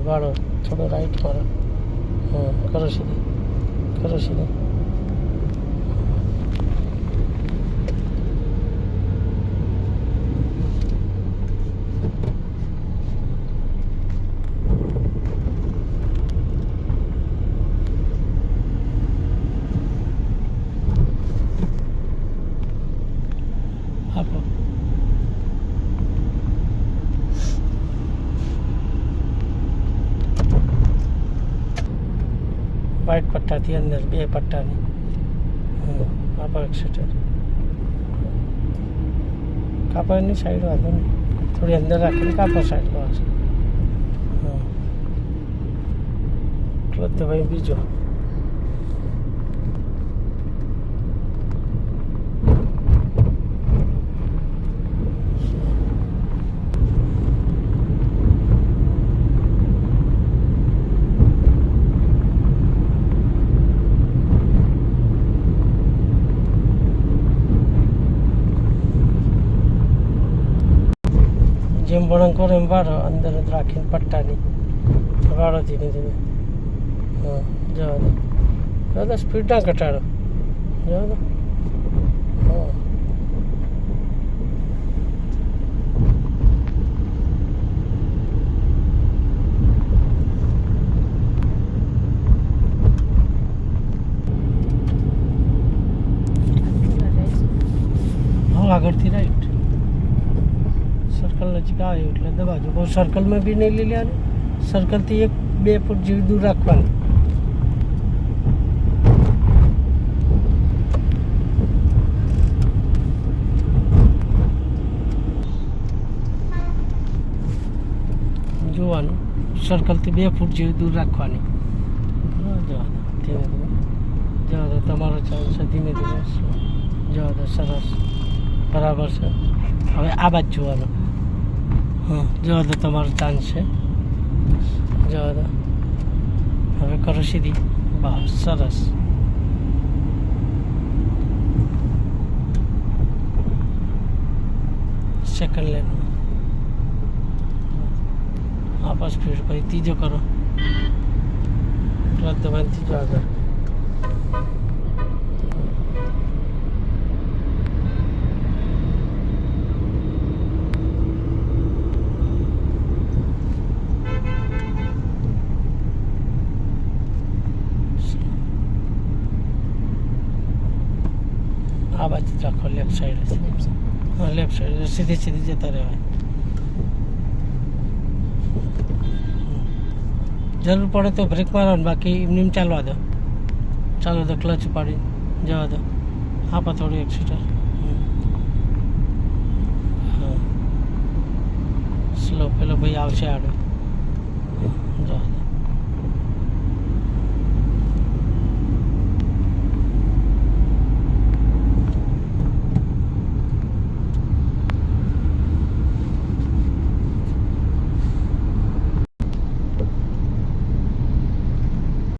વાળો થોડો રાઈટ મારો. હા, કરો સીધી, કરો સીધી. આપો. વ્હાઈટ પટ્ટાથી અંદર 2 પટ્ટાની. આપો એક્સિટર. કાપડની સાઈડ વાંધો નહીં, થોડી અંદર રાખીને કાપડ સાઈડ લો. હા, ક્લચ તો ભાઈ બીજો. જેમ વળણ કરો એમ વાળો, અંદર જ રાખીને પટ્ટાની વાળો ધીમે ધીમે. હા, જવા દો, જવા દો, સ્પીડ ના ઘટાડો, જવા દો. હા, આગળથી રાઈટ. સર્કલ નજીક આવે એટલે દબાજો. બહુ સર્કલમાં બી નહીં લઈ લેવાની, સર્કલથી 1-2 ફૂટ જેવી દૂર રાખવાની. જોવાનું, સર્કલથી 2 ફૂટ જેવી દૂર રાખવાની. જવા દો, ધીમે ધીમે જવા દો. તમારો ચાન્સ છે, ધીમે ધીમે જવા દો. સરસ, બરાબર છે. હવે આ બાજુ જોવાનું. હા, જવા દો, તમારો ચાન્સ છે, જવા દો. હવે કરો સીધી. બસ, સરસ. Second lane. હા, બસ સ્પીડ. પછી ત્રીજો કરો, ક્લચ દબાઈને ત્રીજો આગળ. આ બાજુ રાખો, લેફ્ટ સાઈડ. હા, લેફ્ટ સાઈડ સીધી સીધી જતા રહેવાય. જરૂર પડે તો બ્રેક મારવાનું, બાકી એમને ચાલવા દો. ચાલો દો, ક્લચ ઉપાડી જવા દો. આપો થોડું એક્સિટર. હા, સ્લો. પેલો ભાઈ આવશે આડો, જવા દો.